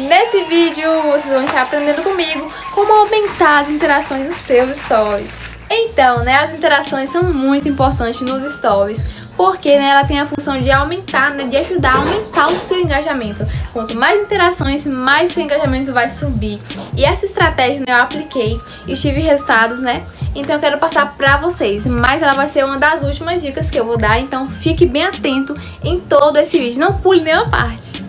Nesse vídeo vocês vão estar aprendendo comigo como aumentar as interações nos seus stories. Então, as interações são muito importantes nos stories, porque ela tem a função de aumentar, de ajudar a aumentar o seu engajamento. Quanto mais interações, mais seu engajamento vai subir. E essa estratégia eu apliquei e tive resultados, Então eu quero passar pra vocês, mas ela vai ser uma das últimas dicas que eu vou dar, então fique bem atento em todo esse vídeo, não pule nenhuma parte.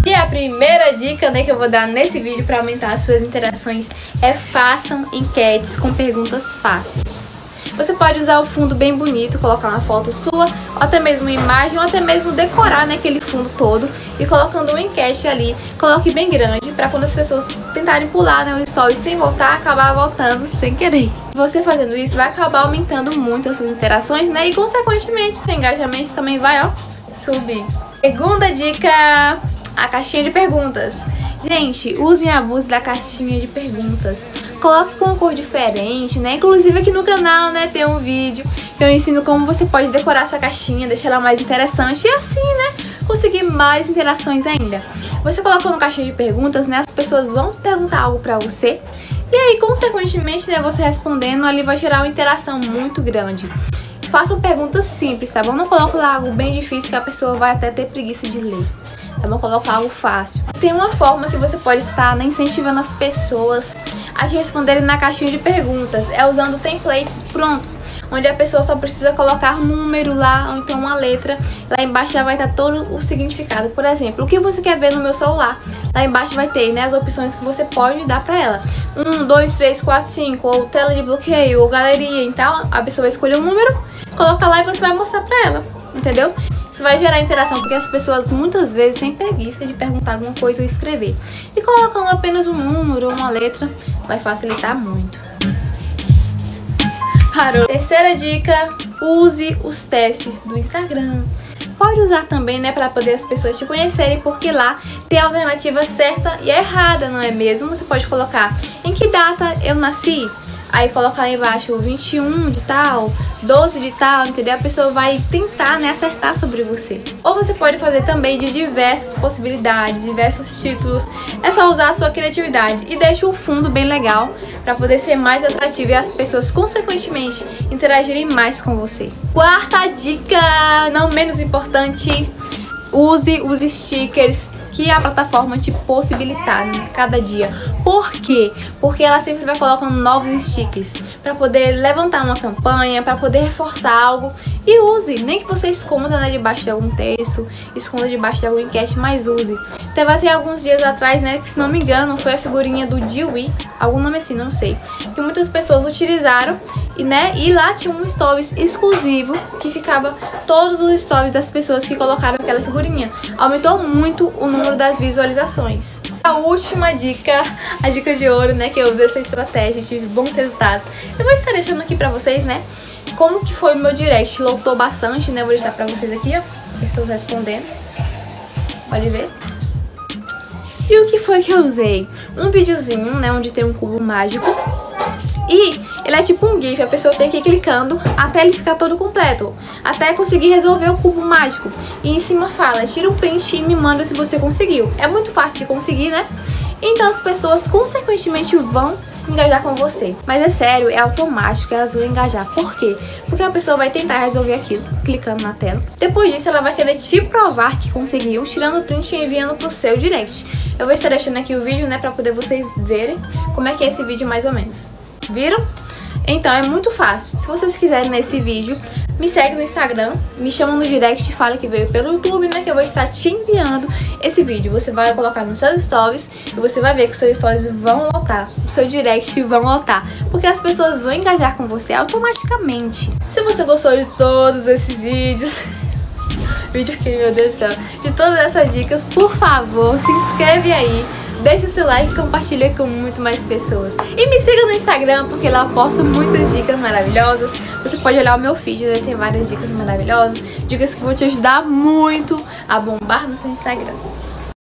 E a primeira dica que eu vou dar nesse vídeo para aumentar as suas interações é: façam enquetes com perguntas fáceis. Você pode usar o fundo bem bonito, colocar uma foto sua, ou até mesmo uma imagem, ou até mesmo decorar aquele fundo todo e colocando uma enquete ali, coloque bem grande, para quando as pessoas tentarem pular os stories sem voltar, acabar voltando sem querer. Você fazendo isso vai acabar aumentando muito as suas interações, e consequentemente seu engajamento também vai subir. Segunda dica: a caixinha de perguntas. Gente, usem e abusem da caixinha de perguntas. Coloque com uma cor diferente, Inclusive aqui no canal, tem um vídeo que eu ensino como você pode decorar essa caixinha, deixar ela mais interessante e assim, conseguir mais interações ainda. Você coloca uma caixinha de perguntas, as pessoas vão perguntar algo pra você e aí, consequentemente, você respondendo, ali vai gerar uma interação muito grande. Façam perguntas simples, tá bom? Não coloque lá algo bem difícil que a pessoa vai até ter preguiça de ler. Vamos colocar algo fácil. Tem uma forma que você pode estar incentivando as pessoas a te responderem na caixinha de perguntas, é usando templates prontos, onde a pessoa só precisa colocar um número lá, ou então uma letra. Lá embaixo já vai estar todo o significado. Por exemplo, o que você quer ver no meu celular? Lá embaixo vai ter as opções que você pode dar pra ela: 1, 2, 3, 4, 5, ou tela de bloqueio, ou galeria. Então a pessoa vai escolher um número, coloca lá e você vai mostrar pra ela, entendeu? Isso vai gerar interação, porque as pessoas muitas vezes têm preguiça de perguntar alguma coisa ou escrever. E colocam apenas um número ou uma letra, vai facilitar muito. Parou. Terceira dica: use os testes do Instagram. Pode usar também, para poder as pessoas te conhecerem, porque lá tem a alternativa certa e a errada, não é mesmo? Você pode colocar em que data eu nasci. Aí colocar lá embaixo 21 de tal, 12 de tal, entendeu? A pessoa vai tentar, acertar sobre você. Ou você pode fazer também de diversas possibilidades, diversos títulos. É só usar a sua criatividade e deixa um fundo bem legal para poder ser mais atrativo e as pessoas, consequentemente, interagirem mais com você. Quarta dica, não menos importante: use os stickers que a plataforma te possibilitar cada dia. Por quê? Porque ela sempre vai colocando novos stickers para poder levantar uma campanha, para poder reforçar algo. E use, nem que você esconda debaixo de algum texto, esconda debaixo de alguma enquete, mas use. Teve alguns dias atrás, que se não me engano foi a figurinha do Dewey, algum nome assim, não sei, que muitas pessoas utilizaram e lá tinha um stories exclusivo que ficava todos os stories das pessoas que colocaram aquela figurinha. Aumentou muito o número das visualizações. A última dica, a dica de ouro, que eu usei essa estratégia e tive bons resultados. Eu vou estar deixando aqui pra vocês, como que foi o meu direct. Lotou bastante, Vou deixar pra vocês aqui, as pessoas respondendo. Pode ver. E o que foi que eu usei? Um videozinho, onde tem um cubo mágico. E ele é tipo um GIF, a pessoa tem que ir clicando até ele ficar todo completo, até conseguir resolver o cubo mágico. E em cima fala: tira um print e me manda se você conseguiu. É muito fácil de conseguir, Então as pessoas consequentemente vão engajar com você. Mas é sério, é automático, elas vão engajar. Por quê? Porque a pessoa vai tentar resolver aquilo, clicando na tela. Depois disso, ela vai querer te provar que conseguiu, tirando o print e enviando pro seu direct. Eu vou estar deixando aqui o vídeo, pra poder vocês verem como é que é esse vídeo mais ou menos. Viram? Então é muito fácil. Se vocês quiserem nesse vídeo, me segue no Instagram, me chama no direct e fala que veio pelo YouTube, que eu vou estar te enviando esse vídeo. Você vai colocar nos seus stories e você vai ver que os seus stories vão lotar, o seu direct vão lotar, porque as pessoas vão engajar com você automaticamente. Se você gostou de todos esses vídeos, meu Deus do céu, de todas essas dicas, por favor, se inscreve aí. Deixa o seu like e compartilha com muito mais pessoas. E me siga no Instagram, porque lá eu posto muitas dicas maravilhosas. Você pode olhar o meu feed, tem várias dicas maravilhosas. Dicas que vão te ajudar muito a bombar no seu Instagram.